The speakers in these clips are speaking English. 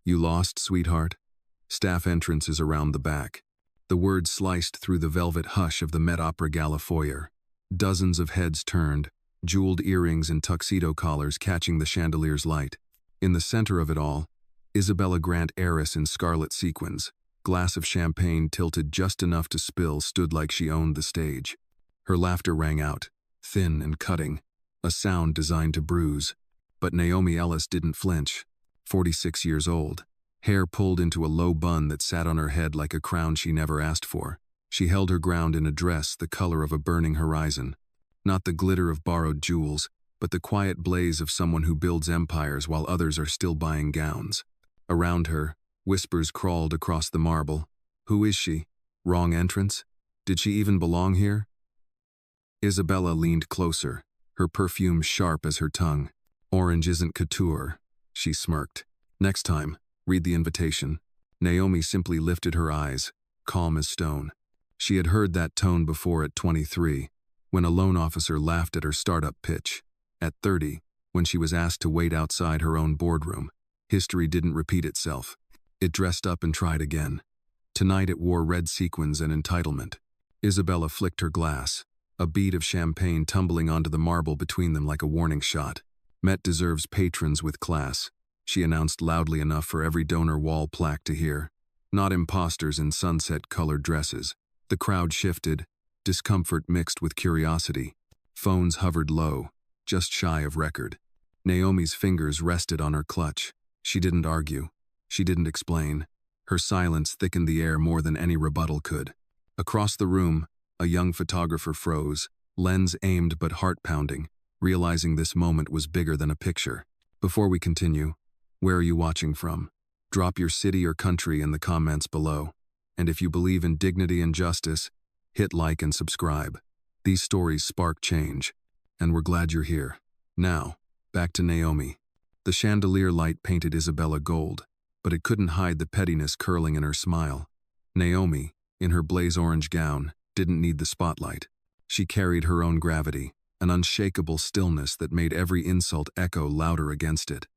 "You lost, sweetheart?" Staff entrance is around the back. The words sliced through the velvet hush of the Met Opera Gala foyer. Dozens of heads turned, jeweled earrings and tuxedo collars catching the chandelier's light. In the center of it all, Isabella Grant, heiress in scarlet sequins, glass of champagne tilted just enough to spill, stood like she owned the stage. Her laughter rang out, thin and cutting, a sound designed to bruise. But Naomi Ellis didn't flinch. 46 years old, hair pulled into a low bun that sat on her head like a crown she never asked for. She held her ground in a dress the color of a burning horizon. Not the glitter of borrowed jewels, but the quiet blaze of someone who builds empires while others are still buying gowns. Around her, whispers crawled across the marble. Who is she? Wrong entrance? Did she even belong here? Isabella leaned closer, her perfume sharp as her tongue. Orange isn't couture, she smirked. Next time, read the invitation. Naomi simply lifted her eyes, calm as stone. She had heard that tone before at 23, when a loan officer laughed at her startup pitch. At 30, when she was asked to wait outside her own boardroom. History didn't repeat itself. It dressed up and tried again. Tonight it wore red sequins and entitlement. Isabella flicked her glass, a bead of champagne tumbling onto the marble between them like a warning shot. Met deserves patrons with class, she announced loudly enough for every donor wall plaque to hear. Not imposters in sunset-colored dresses. The crowd shifted, discomfort mixed with curiosity. Phones hovered low, just shy of record. Naomi's fingers rested on her clutch. She didn't argue. She didn't explain. Her silence thickened the air more than any rebuttal could. Across the room, a young photographer froze, lens aimed but heart-pounding, realizing this moment was bigger than a picture. Before we continue, where are you watching from? Drop your city or country in the comments below. And if you believe in dignity and justice, hit like and subscribe. These stories spark change, and we're glad you're here. Now, back to Naomi. The chandelier light painted Isabella gold, but it couldn't hide the pettiness curling in her smile. Naomi, in her blaze orange gown, didn't need the spotlight. She carried her own gravity, an unshakable stillness that made every insult echo louder against it.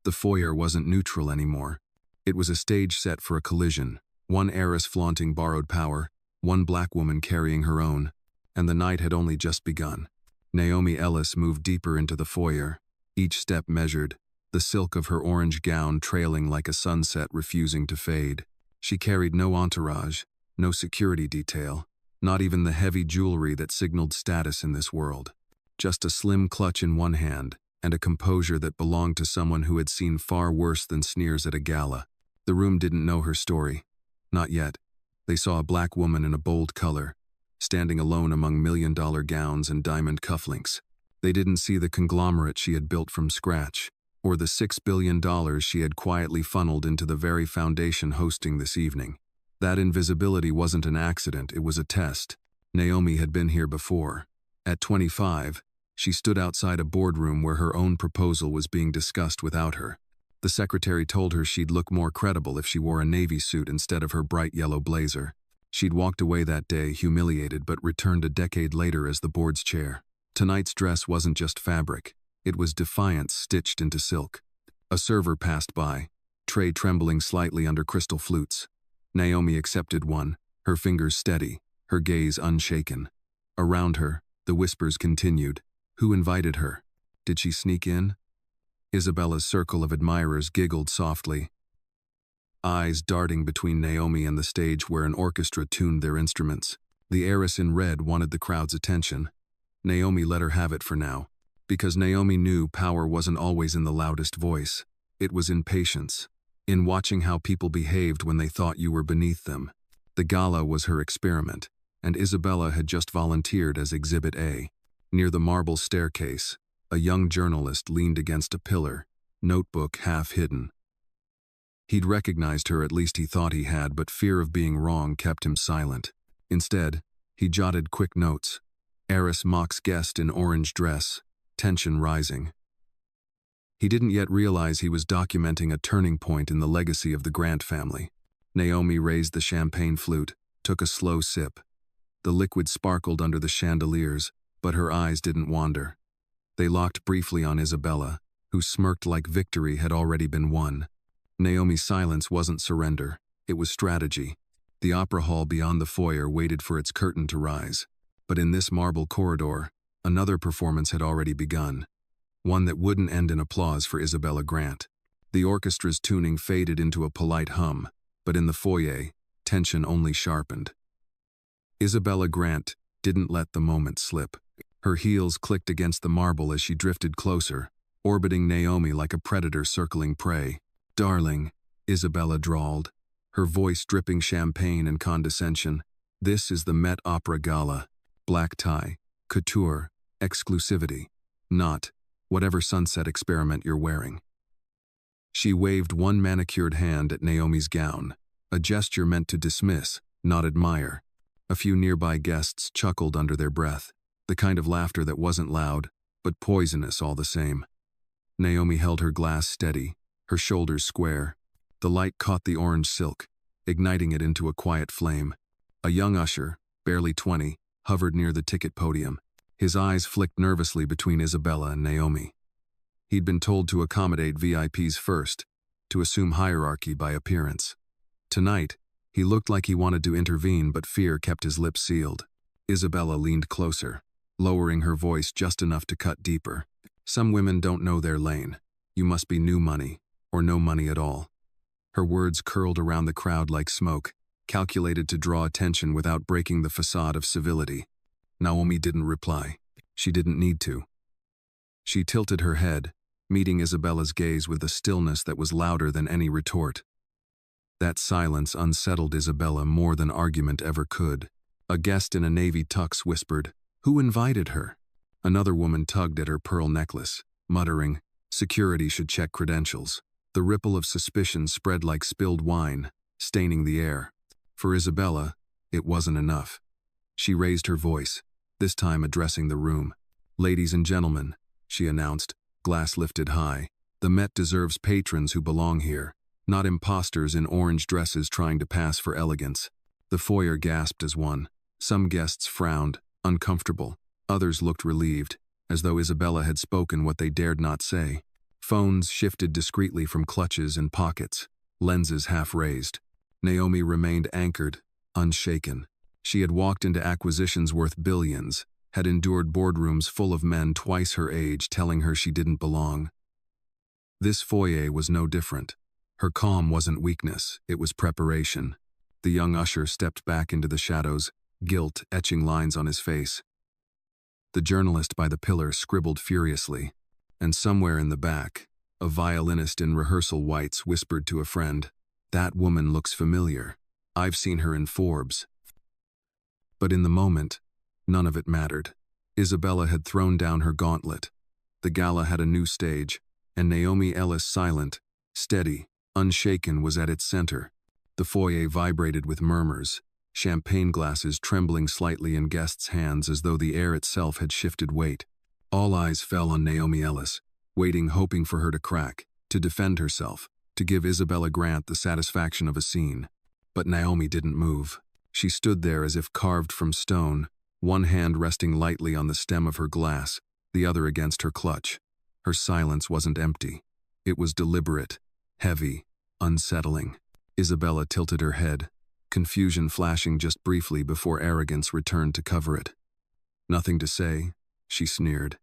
The foyer wasn't neutral anymore. It was a stage set for a collision, one heiress flaunting borrowed power, one black woman carrying her own, and the night had only just begun. Naomi Ellis moved deeper into the foyer, each step measured, the silk of her orange gown trailing like a sunset refusing to fade. She carried no entourage, no security detail, not even the heavy jewelry that signaled status in this world. Just a slim clutch in one hand, and a composure that belonged to someone who had seen far worse than sneers at a gala. The room didn't know her story. Not yet. They saw a black woman in a bold color, standing alone among million-dollar gowns and diamond cufflinks. They didn't see the conglomerate she had built from scratch, or the $6 billion she had quietly funneled into the very foundation hosting this evening. That invisibility wasn't an accident, it was a test. Naomi had been here before. At 25, she stood outside a boardroom where her own proposal was being discussed without her. The secretary told her she'd look more credible if she wore a navy suit instead of her bright yellow blazer. She'd walked away that day humiliated but returned a decade later as the board's chair. Tonight's dress wasn't just fabric. It was defiance stitched into silk. A server passed by, tray trembling slightly under crystal flutes. Naomi accepted one, her fingers steady, her gaze unshaken. Around her, the whispers continued. Who invited her? Did she sneak in? Isabella's circle of admirers giggled softly, eyes darting between Naomi and the stage where an orchestra tuned their instruments. The heiress in red wanted the crowd's attention. Naomi let her have it for now, because Naomi knew power wasn't always in the loudest voice. It was in patience, in watching how people behaved when they thought you were beneath them. The gala was her experiment, and Isabella had just volunteered as Exhibit A. Near the marble staircase, a young journalist leaned against a pillar, notebook half hidden. He'd recognized her, at least he thought he had, but fear of being wrong kept him silent. Instead, he jotted quick notes. Heiress mocks guest in orange dress, tension rising. He didn't yet realize he was documenting a turning point in the legacy of the Grant family. Naomi raised the champagne flute, took a slow sip. The liquid sparkled under the chandeliers, but her eyes didn't wander. They locked briefly on Isabella, who smirked like victory had already been won. Naomi's silence wasn't surrender, it was strategy. The opera hall beyond the foyer waited for its curtain to rise. But in this marble corridor, another performance had already begun. One that wouldn't end in applause for Isabella Grant. The orchestra's tuning faded into a polite hum, but in the foyer, tension only sharpened. Isabella Grant didn't let the moment slip. Her heels clicked against the marble as she drifted closer, orbiting Naomi like a predator circling prey. "Darling," Isabella drawled, her voice dripping champagne and condescension. "This is the Met Opera Gala. Black tie, couture, exclusivity. Not whatever sunset experiment you're wearing." She waved one manicured hand at Naomi's gown, a gesture meant to dismiss, not admire. A few nearby guests chuckled under their breath, the kind of laughter that wasn't loud, but poisonous all the same. Naomi held her glass steady, her shoulders square. The light caught the orange silk, igniting it into a quiet flame. A young usher, barely 20, hovered near the ticket podium. His eyes flicked nervously between Isabella and Naomi. He'd been told to accommodate VIPs first, to assume hierarchy by appearance. Tonight, he looked like he wanted to intervene, but fear kept his lips sealed. Isabella leaned closer, lowering her voice just enough to cut deeper. "Some women don't know their lane. You must be new money, or no money at all." Her words curled around the crowd like smoke, calculated to draw attention without breaking the facade of civility. Naomi didn't reply. She didn't need to. She tilted her head, meeting Isabella's gaze with a stillness that was louder than any retort. That silence unsettled Isabella more than argument ever could. A guest in a navy tux whispered, "Who invited her?" Another woman tugged at her pearl necklace, muttering, "Security should check credentials." The ripple of suspicion spread like spilled wine, staining the air. For Isabella, it wasn't enough. She raised her voice, this time addressing the room. "Ladies and gentlemen," she announced, glass lifted high, "the Met deserves patrons who belong here, not imposters in orange dresses trying to pass for elegance." The foyer gasped as one. Some guests frowned, uncomfortable. Others looked relieved, as though Isabella had spoken what they dared not say. Phones shifted discreetly from clutches and pockets, lenses half raised. Naomi remained anchored, unshaken. She had walked into acquisitions worth billions, had endured boardrooms full of men twice her age telling her she didn't belong. This foyer was no different. Her calm wasn't weakness, it was preparation. The young usher stepped back into the shadows, guilt etching lines on his face. The journalist by the pillar scribbled furiously, and somewhere in the back, a violinist in rehearsal whites whispered to a friend, "That woman looks familiar. I've seen her in Forbes." But in the moment, none of it mattered. Isabella had thrown down her gauntlet. The gala had a new stage, and Naomi Ellis, silent, steady, unshaken, was at its center. The foyer vibrated with murmurs, champagne glasses trembling slightly in guests' hands as though the air itself had shifted weight. All eyes fell on Naomi Ellis, waiting, hoping for her to crack, to defend herself, to give Isabella Grant the satisfaction of a scene. But Naomi didn't move. She stood there as if carved from stone, one hand resting lightly on the stem of her glass, the other against her clutch. Her silence wasn't empty. It was deliberate, heavy, unsettling. Isabella tilted her head, confusion flashing just briefly before arrogance returned to cover it. "Nothing to say," she sneered.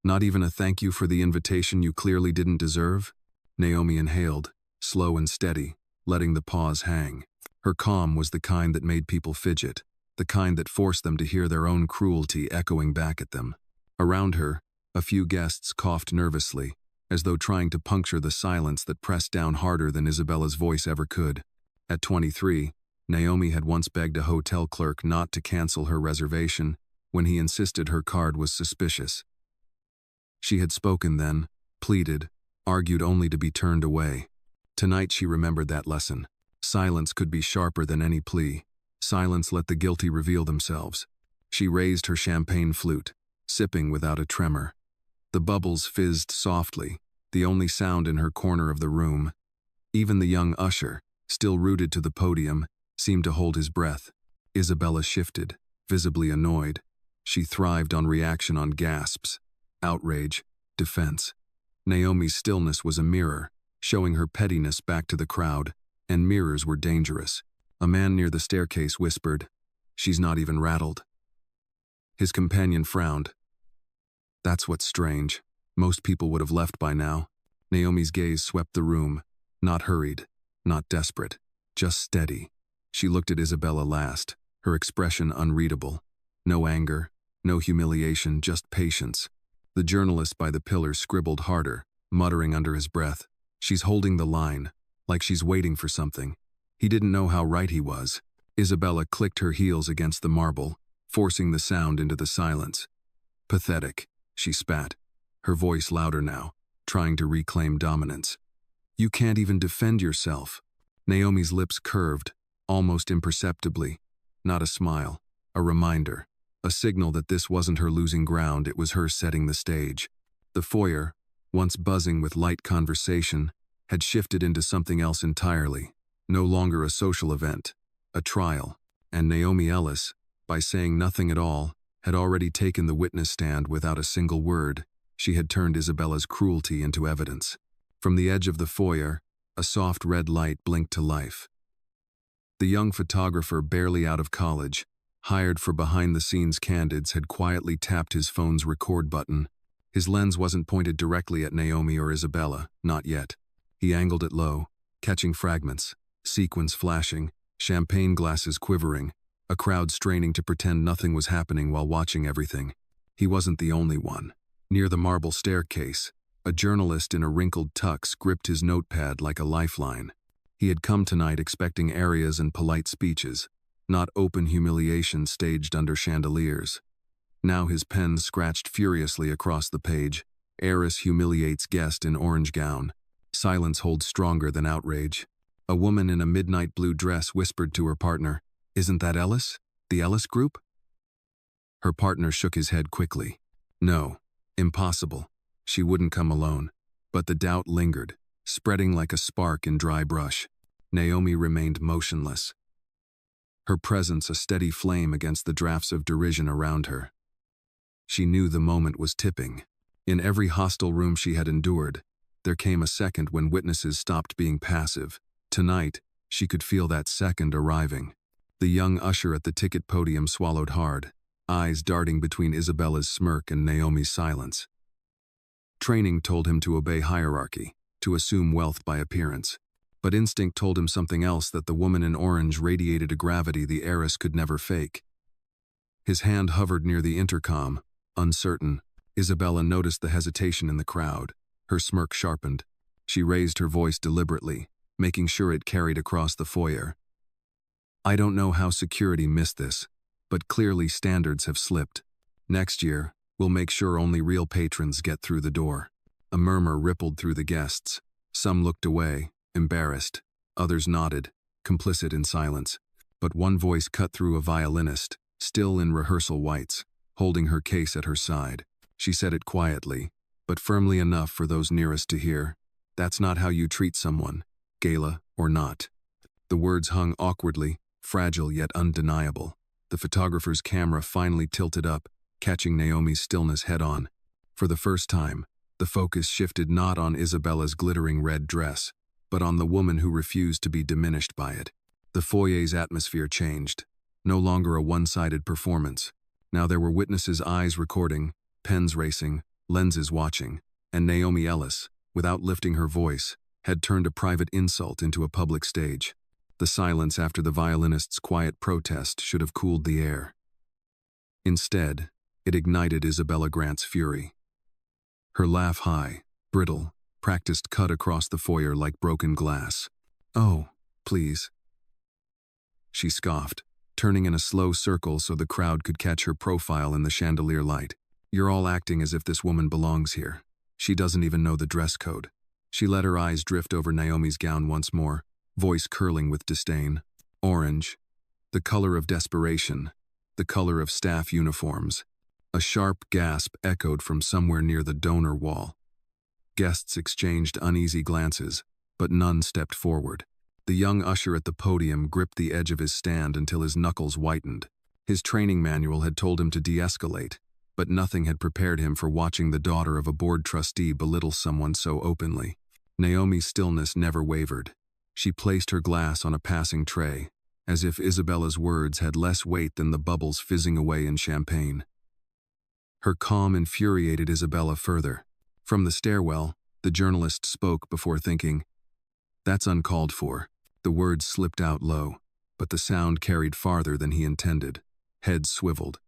"Not even a thank you for the invitation you clearly didn't deserve?" Naomi inhaled, slow and steady, letting the pause hang. Her calm was the kind that made people fidget, the kind that forced them to hear their own cruelty echoing back at them. Around her, a few guests coughed nervously, as though trying to puncture the silence that pressed down harder than Isabella's voice ever could. At 23, Naomi had once begged a hotel clerk not to cancel her reservation when he insisted her card was suspicious. She had spoken then, pleaded, argued only to be turned away. Tonight she remembered that lesson. Silence could be sharper than any plea. Silence let the guilty reveal themselves. She raised her champagne flute, sipping without a tremor. The bubbles fizzed softly, the only sound in her corner of the room. Even the young usher, still rooted to the podium, seemed to hold his breath. Isabella shifted, visibly annoyed. She thrived on reaction, on gasps, outrage, defense. Naomi's stillness was a mirror, showing her pettiness back to the crowd, and mirrors were dangerous. A man near the staircase whispered, "She's not even rattled." His companion frowned. "That's what's strange. Most people would have left by now." Naomi's gaze swept the room, not hurried, not desperate, just steady. She looked at Isabella last, her expression unreadable. No anger, no humiliation, just patience. The journalist by the pillar scribbled harder, muttering under his breath, "She's holding the line, like she's waiting for something." He didn't know how right he was. Isabella clicked her heels against the marble, forcing the sound into the silence. "Pathetic," she spat, her voice louder now, trying to reclaim dominance. "You can't even defend yourself." Naomi's lips curved, almost imperceptibly. Not a smile, a reminder, a signal that this wasn't her losing ground, it was her setting the stage. The foyer, once buzzing with light conversation, had shifted into something else entirely. No longer a social event, a trial, and Naomi Ellis, by saying nothing at all, had already taken the witness stand without a single word. She had turned Isabella's cruelty into evidence. From the edge of the foyer, a soft red light blinked to life. The young photographer, barely out of college, hired for behind-the-scenes candids, had quietly tapped his phone's record button. His lens wasn't pointed directly at Naomi or Isabella, not yet. He angled it low, catching fragments, sequins flashing, champagne glasses quivering, a crowd straining to pretend nothing was happening while watching everything. He wasn't the only one. Near the marble staircase, a journalist in a wrinkled tux gripped his notepad like a lifeline. He had come tonight expecting arias and polite speeches, not open humiliation staged under chandeliers. Now his pen scratched furiously across the page. "Heiress humiliates guest in orange gown. Silence holds stronger than outrage." A woman in a midnight blue dress whispered to her partner, "Isn't that Ellis? The Ellis Group?" Her partner shook his head quickly. "No, impossible. She wouldn't come alone." But the doubt lingered, spreading like a spark in dry brush. Naomi remained motionless, her presence a steady flame against the drafts of derision around her. She knew the moment was tipping. In every hostile room she had endured, there came a second when witnesses stopped being passive. Tonight, she could feel that second arriving. The young usher at the ticket podium swallowed hard, eyes darting between Isabella's smirk and Naomi's silence. Training told him to obey hierarchy, to assume wealth by appearance. But instinct told him something else, that the woman in orange radiated a gravity the heiress could never fake. His hand hovered near the intercom, uncertain. Isabella noticed the hesitation in the crowd. Her smirk sharpened. She raised her voice deliberately, making sure it carried across the foyer. "I don't know how security missed this, but clearly standards have slipped. Next year, we'll make sure only real patrons get through the door." A murmur rippled through the guests. Some looked away, embarrassed. Others nodded, complicit in silence. But one voice cut through, a violinist, still in rehearsal whites, holding her case at her side. She said it quietly, but firmly enough for those nearest to hear. "That's not how you treat someone, Gala or not." The words hung awkwardly, fragile yet undeniable. The photographer's camera finally tilted up, catching Naomi's stillness head-on. For the first time, the focus shifted not on Isabella's glittering red dress, but on the woman who refused to be diminished by it. The foyer's atmosphere changed. No longer a one-sided performance. Now there were witnesses' eyes recording, pens racing, lenses watching, and Naomi Ellis, without lifting her voice, had turned a private insult into a public stage. The silence after the violinist's quiet protest should have cooled the air. Instead, it ignited Isabella Grant's fury. Her laugh, high, brittle, practiced, cut across the foyer like broken glass. "Oh, please," she scoffed, turning in a slow circle so the crowd could catch her profile in the chandelier light. "You're all acting as if this woman belongs here. She doesn't even know the dress code." She let her eyes drift over Naomi's gown once more, voice curling with disdain. Orange, the color of desperation, the color of staff uniforms. A sharp gasp echoed from somewhere near the donor wall. Guests exchanged uneasy glances, but none stepped forward. The young usher at the podium gripped the edge of his stand until his knuckles whitened. His training manual had told him to de-escalate, but nothing had prepared him for watching the daughter of a board trustee belittle someone so openly. Naomi's stillness never wavered. She placed her glass on a passing tray, as if Isabella's words had less weight than the bubbles fizzing away in champagne. Her calm infuriated Isabella further. From the stairwell, the journalist spoke before thinking, "That's uncalled for." The words slipped out low, but the sound carried farther than he intended. Head swiveled.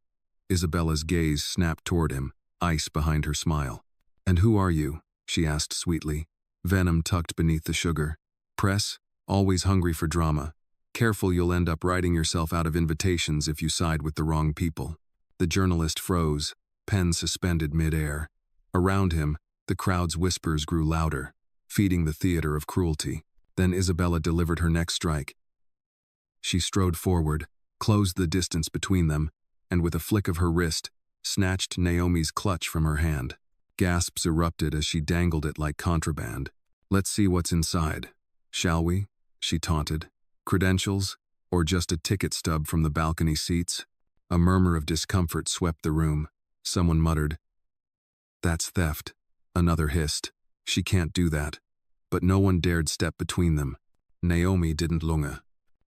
Isabella's gaze snapped toward him, ice behind her smile. "And who are you?" she asked sweetly, venom tucked beneath the sugar. "Press? Always hungry for drama. Careful, you'll end up writing yourself out of invitations if you side with the wrong people." The journalist froze, pen suspended mid-air. Around him, the crowd's whispers grew louder, feeding the theater of cruelty. Then Isabella delivered her next strike. She strode forward, closed the distance between them, and with a flick of her wrist, snatched Naomi's clutch from her hand. Gasps erupted as she dangled it like contraband. "Let's see what's inside, shall we?" she taunted. "Credentials, or just a ticket stub from the balcony seats?" A murmur of discomfort swept the room. Someone muttered, "That's theft." Another hissed, "She can't do that." But no one dared step between them. Naomi didn't lunge,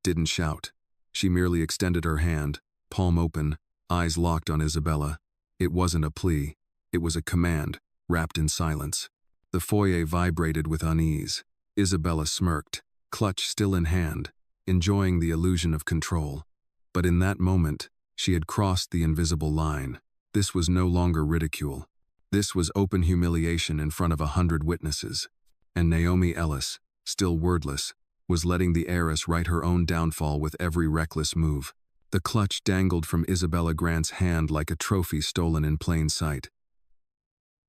didn't shout. She merely extended her hand, palm open, eyes locked on Isabella. It wasn't a plea, it was a command, wrapped in silence. The foyer vibrated with unease. Isabella smirked, clutch still in hand, enjoying the illusion of control. But in that moment, she had crossed the invisible line. This was no longer ridicule. This was open humiliation in front of 100 witnesses. And Naomi Ellis, still wordless, was letting the heiress write her own downfall with every reckless move. The clutch dangled from Isabella Grant's hand like a trophy stolen in plain sight.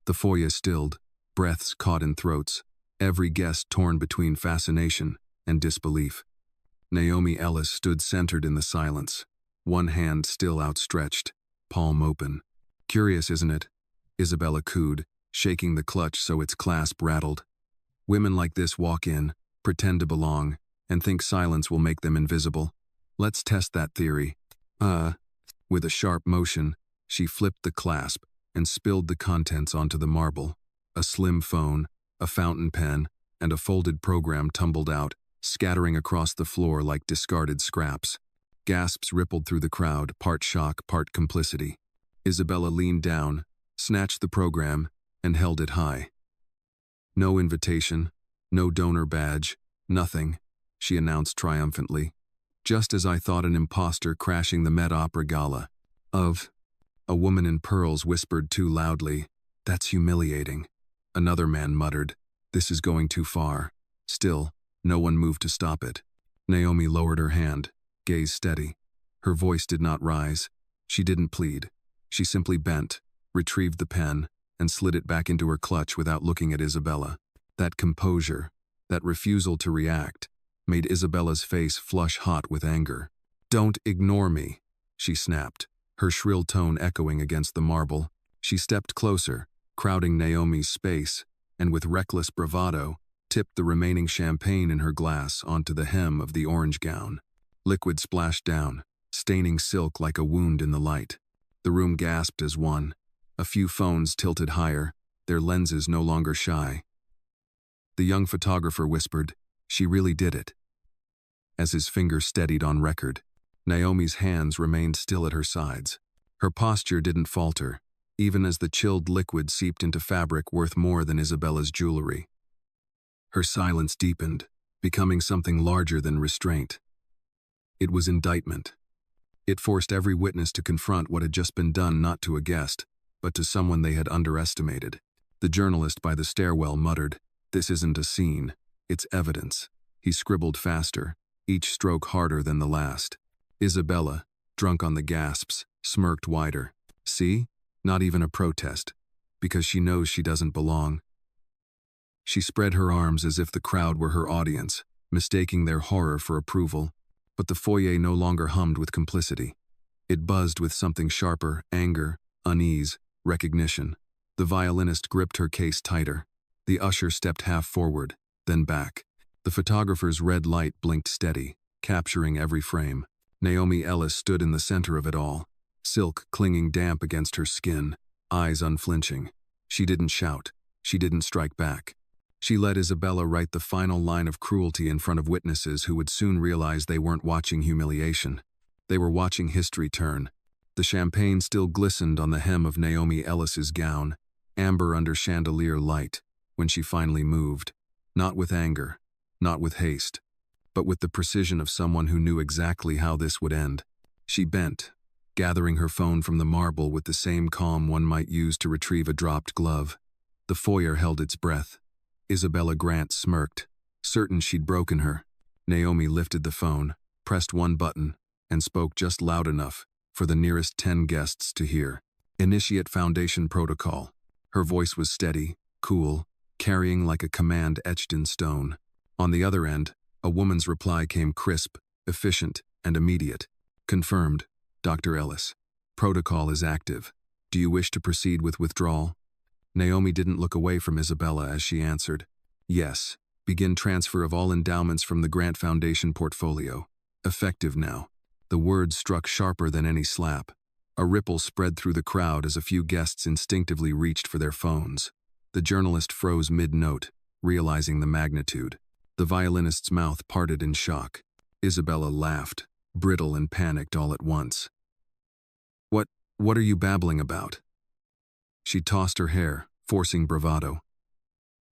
The foyer stilled, breaths caught in throats, every guest torn between fascination and disbelief. Naomi Ellis stood centered in the silence, one hand still outstretched, palm open. "Curious, isn't it?" Isabella cooed, shaking the clutch so its clasp rattled. "Women like this walk in, pretend to belong, and think silence will make them invisible. Let's test that theory." With a sharp motion, she flipped the clasp and spilled the contents onto the marble. A slim phone, a fountain pen, and a folded program tumbled out, scattering across the floor like discarded scraps. Gasps rippled through the crowd, part shock, part complicity. Isabella leaned down, snatched the program, and held it high. "No invitation, no donor badge, nothing," she announced triumphantly. "Just as I thought, an imposter crashing the Met Opera Gala." A woman in pearls whispered too loudly, "That's humiliating." Another man muttered, "This is going too far." Still, no one moved to stop it. Naomi lowered her hand, gaze steady. Her voice did not rise. She didn't plead. She simply bent, retrieved the pen, and slid it back into her clutch without looking at Isabella. That composure, that refusal to react, made Isabella's face flush hot with anger. "Don't ignore me," she snapped, her shrill tone echoing against the marble. She stepped closer, crowding Naomi's space, and with reckless bravado, tipped the remaining champagne in her glass onto the hem of the orange gown. Liquid splashed down, staining silk like a wound in the light. The room gasped as one. A few phones tilted higher, their lenses no longer shy. The young photographer whispered, "She really did it." As his finger steadied on record, Naomi's hands remained still at her sides. Her posture didn't falter, even as the chilled liquid seeped into fabric worth more than Isabella's jewelry. Her silence deepened, becoming something larger than restraint. It was indictment. It forced every witness to confront what had just been done, not to a guest, but to someone they had underestimated. The journalist by the stairwell muttered, "This isn't a scene, it's evidence." He scribbled faster, each stroke harder than the last. Isabella, drunk on the gasps, smirked wider. "See? Not even a protest. Because she knows she doesn't belong." She spread her arms as if the crowd were her audience, mistaking their horror for approval. But the foyer no longer hummed with complicity. It buzzed with something sharper: anger, unease, recognition. The violinist gripped her case tighter. The usher stepped half forward, then back. The photographer's red light blinked steady, capturing every frame. Naomi Ellis stood in the center of it all, silk clinging damp against her skin, eyes unflinching. She didn't shout. She didn't strike back. She let Isabella write the final line of cruelty in front of witnesses who would soon realize they weren't watching humiliation. They were watching history turn. The champagne still glistened on the hem of Naomi Ellis's gown, amber under chandelier light, when she finally moved. Not with anger, not with haste, but with the precision of someone who knew exactly how this would end. She bent, gathering her phone from the marble with the same calm one might use to retrieve a dropped glove. The foyer held its breath. Isabella Grant smirked, certain she'd broken her. Naomi lifted the phone, pressed one button, and spoke just loud enough for the nearest 10 guests to hear. Initiate Foundation Protocol. Her voice was steady, cool, carrying like a command etched in stone. On the other end, a woman's reply came crisp, efficient, and immediate. Confirmed, Dr. Ellis. Protocol is active. Do you wish to proceed with withdrawal? Naomi didn't look away from Isabella as she answered. Yes. Begin transfer of all endowments from the Grant Foundation portfolio. Effective now. The words struck sharper than any slap. A ripple spread through the crowd as a few guests instinctively reached for their phones. The journalist froze mid-note, realizing the magnitude. The violinist's mouth parted in shock. Isabella laughed, brittle and panicked all at once. What are you babbling about? She tossed her hair, forcing bravado.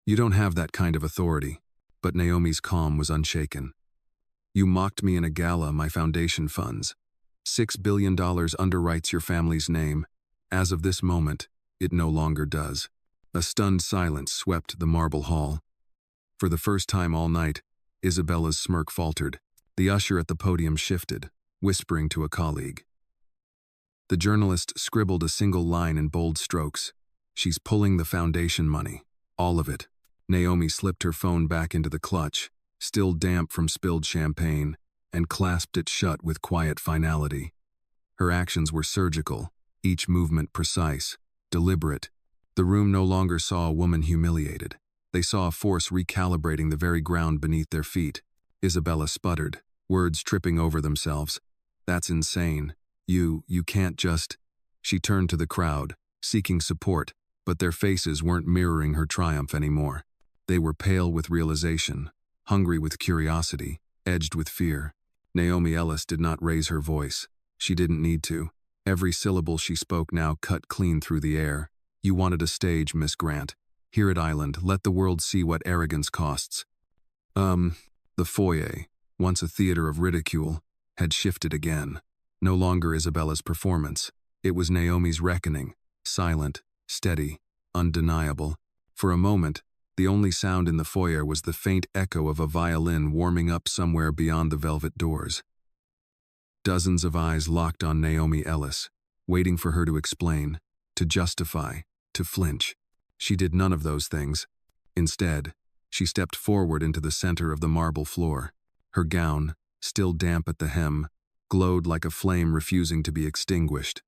You don't have that kind of authority. But Naomi's calm was unshaken. You mocked me in a gala, my foundation funds. $6 billion underwrites your family's name. As of this moment, it no longer does. A stunned silence swept the marble hall. For the first time all night, Isabella's smirk faltered. The usher at the podium shifted, whispering to a colleague. The journalist scribbled a single line in bold strokes. She's pulling the foundation money. All of it. Naomi slipped her phone back into the clutch, still damp from spilled champagne, and clasped it shut with quiet finality. Her actions were surgical, each movement precise, deliberate. The room no longer saw a woman humiliated. They saw a force recalibrating the very ground beneath their feet. Isabella sputtered, words tripping over themselves. That's insane. You can't just... She turned to the crowd, seeking support, but their faces weren't mirroring her triumph anymore. They were pale with realization, hungry with curiosity, edged with fear. Naomi Ellis did not raise her voice. She didn't need to. Every syllable she spoke now cut clean through the air. You wanted a stage, Miss Grant. Here at Island, let the world see what arrogance costs. The foyer, once a theater of ridicule, had shifted again. No longer Isabella's performance. It was Naomi's reckoning, silent, steady, undeniable. For a moment, the only sound in the foyer was the faint echo of a violin warming up somewhere beyond the velvet doors. Dozens of eyes locked on Naomi Ellis, waiting for her to explain, to justify, to flinch. She did none of those things. Instead, she stepped forward into the center of the marble floor. Her gown, still damp at the hem, glowed like a flame refusing to be extinguished.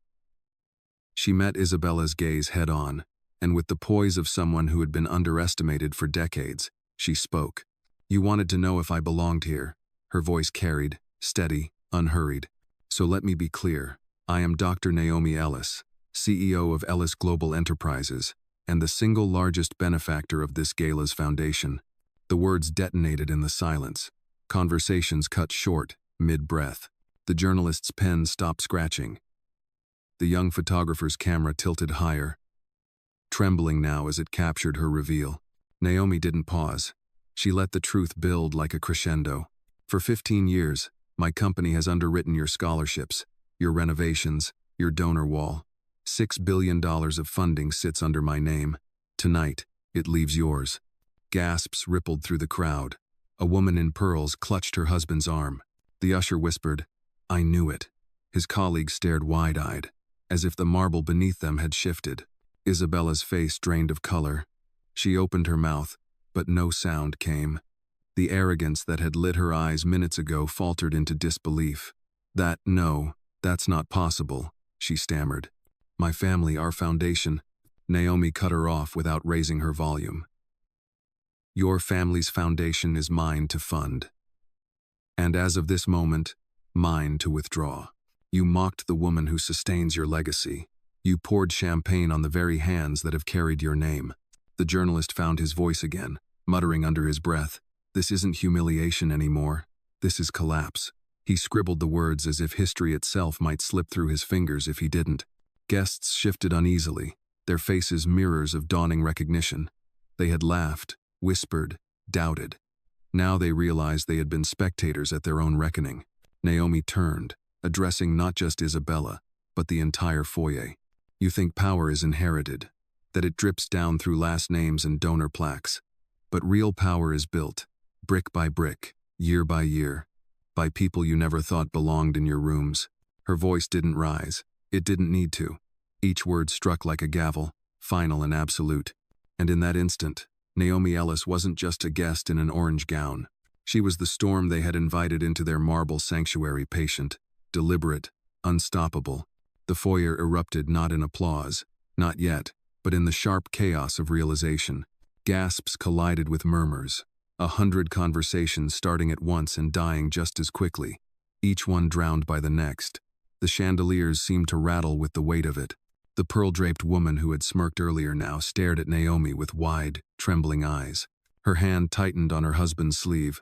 She met Isabella's gaze head-on, and with the poise of someone who had been underestimated for decades, she spoke. You wanted to know if I belonged here. Her voice carried, steady, unhurried. So let me be clear. I am Dr. Naomi Ellis, CEO of Ellis Global Enterprises, and the single largest benefactor of this gala's foundation. The words detonated in the silence. Conversations cut short, mid-breath. The journalist's pen stopped scratching. The young photographer's camera tilted higher, trembling now as it captured her reveal. Naomi didn't pause. She let the truth build like a crescendo. For 15 years, my company has underwritten your scholarships, your renovations, your donor wall. $6 billion of funding sits under my name. Tonight, it leaves yours. Gasps rippled through the crowd. A woman in pearls clutched her husband's arm. The usher whispered, I knew it. His colleagues stared wide-eyed, as if the marble beneath them had shifted. Isabella's face drained of color. She opened her mouth, but no sound came. The arrogance that had lit her eyes minutes ago faltered into disbelief. No, that's not possible, she stammered. My family, our foundation. Naomi cut her off without raising her volume. Your family's foundation is mine to fund. And as of this moment, mine to withdraw. You mocked the woman who sustains your legacy. You poured champagne on the very hands that have carried your name. The journalist found his voice again. muttering under his breath, "This isn't humiliation anymore. This is collapse." He scribbled the words as if history itself might slip through his fingers if he didn't. Guests shifted uneasily, their faces mirrors of dawning recognition. They had laughed, whispered, doubted. Now they realized they had been spectators at their own reckoning. Naomi turned, addressing not just Isabella, but the entire foyer. "You think power is inherited, that it drips down through last names and donor plaques. But real power is built, brick by brick, year by year, by people you never thought belonged in your rooms." Her voice didn't rise. It didn't need to. Each word struck like a gavel, final and absolute. And in that instant, Naomi Ellis wasn't just a guest in an orange gown. She was the storm they had invited into their marble sanctuary, patient, deliberate, unstoppable. The foyer erupted not in applause, not yet, but in the sharp chaos of realization. Gasps collided with murmurs, 100 conversations starting at once and dying just as quickly, each one drowned by the next. The chandeliers seemed to rattle with the weight of it. The pearl-draped woman who had smirked earlier now stared at Naomi with wide, trembling eyes. Her hand tightened on her husband's sleeve.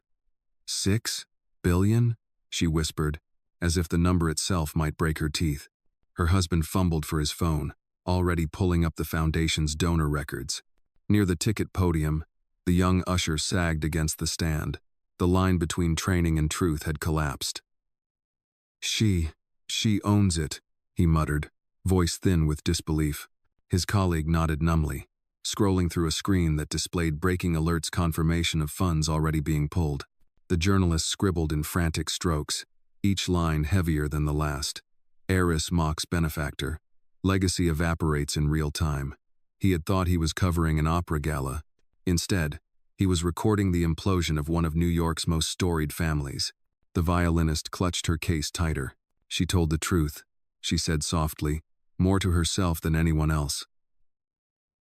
"6 billion?" she whispered, as if the number itself might break her teeth. Her husband fumbled for his phone, already pulling up the foundation's donor records. Near the ticket podium, the young usher sagged against the stand. The line between training and truth had collapsed. She owns it," he muttered, voice thin with disbelief. His colleague nodded numbly, scrolling through a screen that displayed breaking alerts confirmation of funds already being pulled. The journalist scribbled in frantic strokes, each line heavier than the last. "Heiress mocks benefactor. Legacy evaporates in real time." He had thought he was covering an opera gala. Instead, he was recording the implosion of one of New York's most storied families. The violinist clutched her case tighter. "She told the truth," she said softly, more to herself than anyone else.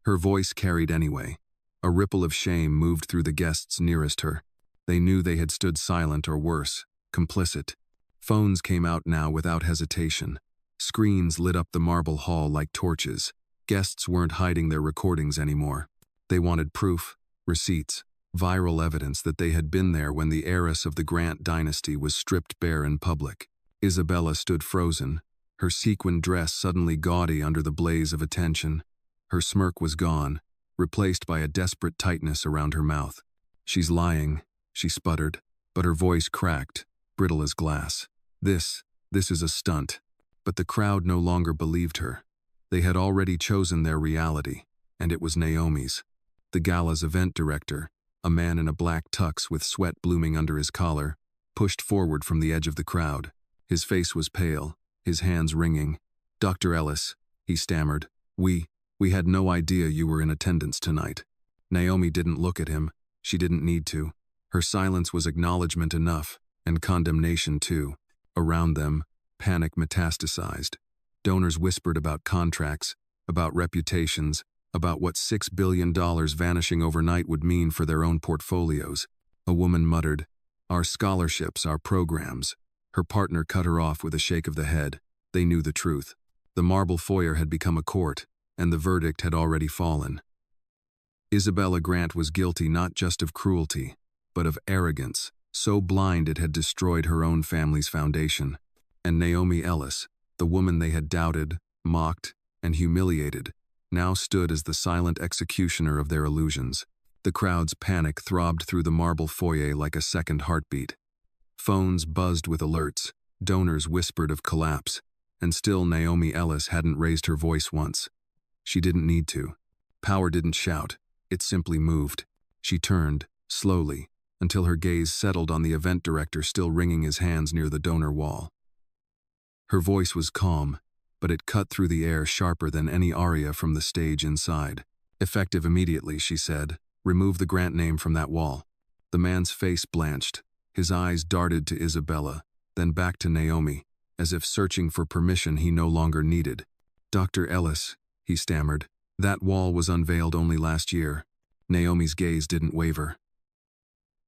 Her voice carried anyway. A ripple of shame moved through the guests nearest her. They knew they had stood silent or worse, complicit. Phones came out now without hesitation. Screens lit up the marble hall like torches. Guests weren't hiding their recordings anymore. They wanted proof, receipts, viral evidence that they had been there when the heiress of the Grant dynasty was stripped bare in public. Isabella stood frozen, her sequined dress suddenly gaudy under the blaze of attention. Her smirk was gone, replaced by a desperate tightness around her mouth. "She's lying," she sputtered, but her voice cracked, brittle as glass. This is a stunt." But the crowd no longer believed her. They had already chosen their reality, and it was Naomi's. The gala's event director, a man in a black tux with sweat blooming under his collar, pushed forward from the edge of the crowd. His face was pale, his hands wringing. "Dr. Ellis," he stammered, We had no idea you were in attendance tonight." Naomi didn't look at him. She didn't need to. Her silence was acknowledgement enough, and condemnation too. Around them, panic metastasized. Donors whispered about contracts, about reputations, about what $6 billion vanishing overnight would mean for their own portfolios. A woman muttered, "Our scholarships, our programs." Her partner cut her off with a shake of the head. They knew the truth. The marble foyer had become a court, and the verdict had already fallen. Isabella Grant was guilty not just of cruelty, but of arrogance, so blind it had destroyed her own family's foundation. And Naomi Ellis, the woman they had doubted, mocked, and humiliated, now stood as the silent executioner of their illusions. The crowd's panic throbbed through the marble foyer like a second heartbeat. Phones buzzed with alerts, donors whispered of collapse, and still Naomi Ellis hadn't raised her voice once. She didn't need to. Power didn't shout, it simply moved. She turned, slowly, until her gaze settled on the event director still wringing his hands near the donor wall. Her voice was calm, but it cut through the air sharper than any aria from the stage inside. "Effective immediately," she said. "Remove the Grant name from that wall." The man's face blanched. His eyes darted to Isabella, then back to Naomi, as if searching for permission he no longer needed. "Dr. Ellis," he stammered, "that wall was unveiled only last year." Naomi's gaze didn't waver.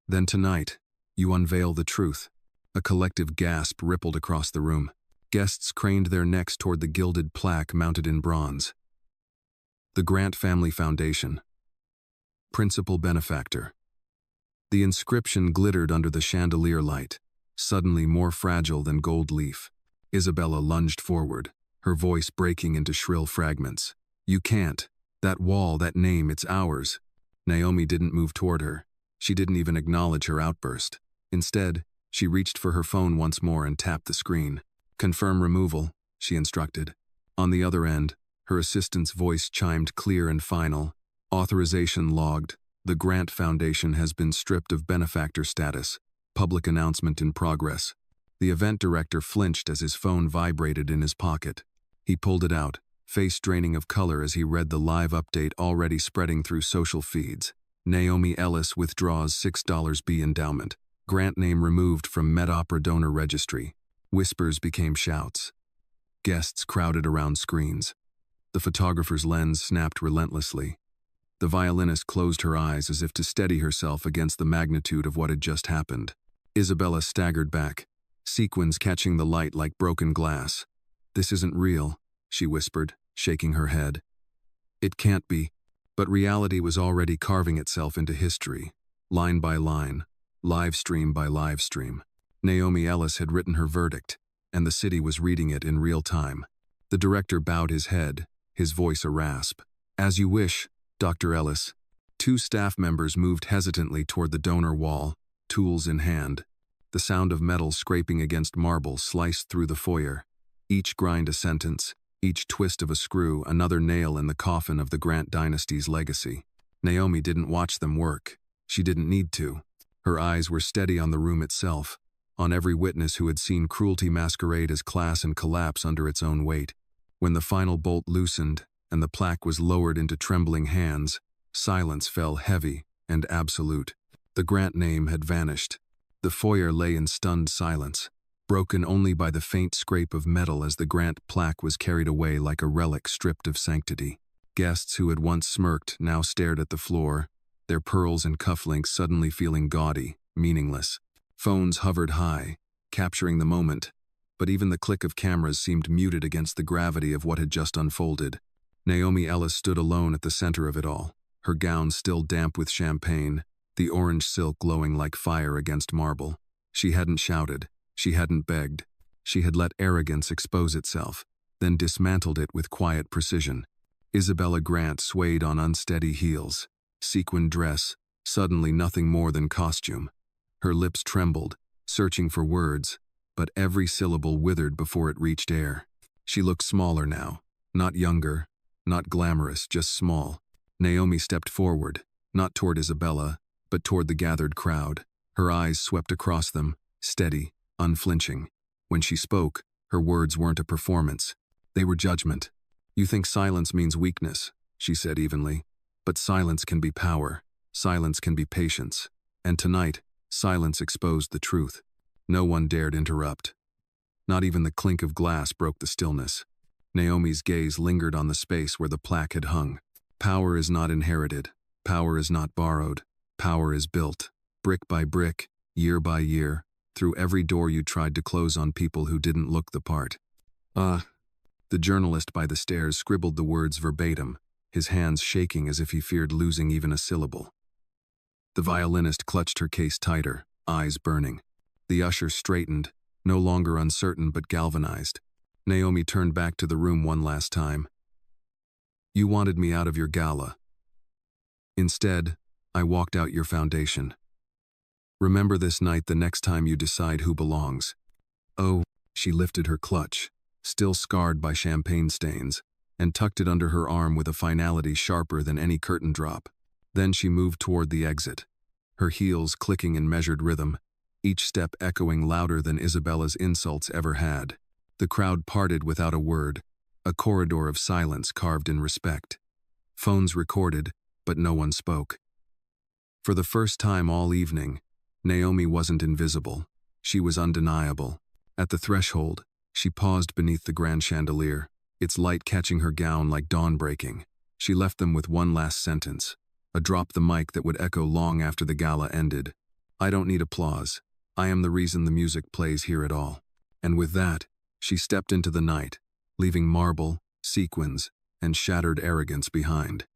"Then tonight, you unveil the truth." A collective gasp rippled across the room. Guests craned their necks toward the gilded plaque mounted in bronze. The Grant Family Foundation. Principal benefactor, The inscription glittered under the chandelier light, suddenly more fragile than gold leaf. Isabella lunged forward, her voice breaking into shrill fragments. "You can't. That wall, that name, it's ours." Naomi didn't move toward her. She didn't even acknowledge her outburst. Instead, she reached for her phone once more and tapped the screen. "Confirm removal," she instructed. On the other end, her assistant's voice chimed clear and final. "Authorization logged. The Grant Foundation has been stripped of benefactor status. Public announcement in progress." The event director flinched as his phone vibrated in his pocket. He pulled it out, face draining of color as he read the live update already spreading through social feeds. Naomi Ellis withdraws $6 endowment. Grant name removed from MedOpera donor registry. Whispers became shouts. Guests crowded around screens. The photographer's lens snapped relentlessly. The violinist closed her eyes as if to steady herself against the magnitude of what had just happened. Isabella staggered back, sequins catching the light like broken glass. "This isn't real," she whispered, shaking her head. It can't be. But reality was already carving itself into history, line by line, live stream by live stream. Naomi Ellis had written her verdict, and the city was reading it in real time. The director bowed his head, his voice a rasp. "As you wish, Dr. Ellis." Two staff members moved hesitantly toward the donor wall, tools in hand. The sound of metal scraping against marble sliced through the foyer. Each grind a sentence, each twist of a screw another nail in the coffin of the Grant dynasty's legacy. Naomi didn't watch them work. She didn't need to. Her eyes were steady on the room itself, on every witness who had seen cruelty masquerade as class and collapse under its own weight. When the final bolt loosened and the plaque was lowered into trembling hands, silence fell heavy and absolute. The Grant name had vanished. The foyer lay in stunned silence, broken only by the faint scrape of metal as the Grant plaque was carried away like a relic stripped of sanctity. Guests who had once smirked now stared at the floor, their pearls and cufflinks suddenly feeling gaudy, meaningless. Phones hovered high, capturing the moment, but even the click of cameras seemed muted against the gravity of what had just unfolded. Naomi Ellis stood alone at the center of it all, her gown still damp with champagne, the orange silk glowing like fire against marble. She hadn't shouted. She hadn't begged. She had let arrogance expose itself, then dismantled it with quiet precision. Isabella Grant swayed on unsteady heels, sequined dress, suddenly nothing more than costume. Her lips trembled, searching for words, but every syllable withered before it reached air. She looked smaller now, not younger, not glamorous, just small. Naomi stepped forward, not toward Isabella, but toward the gathered crowd. Her eyes swept across them, steady, unflinching. When she spoke, her words weren't a performance. They were judgment. "You think silence means weakness," she said evenly. "But silence can be power. Silence can be patience. And tonight, silence exposed the truth. No one dared interrupt. Not even the clink of glass broke the stillness." Naomi's gaze lingered on the space where the plaque had hung. Power is not inherited. Power is not borrowed. Power is built, brick by brick, year by year, through every door you tried to close on people who didn't look the part. The journalist by the stairs scribbled the words verbatim, his hands shaking as if he feared losing even a syllable. The violinist clutched her case tighter, eyes burning. The usher straightened, no longer uncertain but galvanized. Naomi turned back to the room one last time. "You wanted me out of your gala. Instead, I walked out your foundation. Remember this night the next time you decide who belongs." "Oh," she lifted her clutch, still scarred by champagne stains, and tucked it under her arm with a finality sharper than any curtain drop. Then she moved toward the exit, her heels clicking in measured rhythm, each step echoing louder than Isabella's insults ever had. The crowd parted without a word, a corridor of silence carved in respect. Phones recorded, but no one spoke. For the first time all evening, Naomi wasn't invisible. She was undeniable. At the threshold, she paused beneath the grand chandelier, its light catching her gown like dawn breaking. She left them with one last sentence, a drop the mic that would echo long after the gala ended. "I don't need applause. I am the reason the music plays here at all." And with that, she stepped into the night, leaving marble, sequins, and shattered arrogance behind.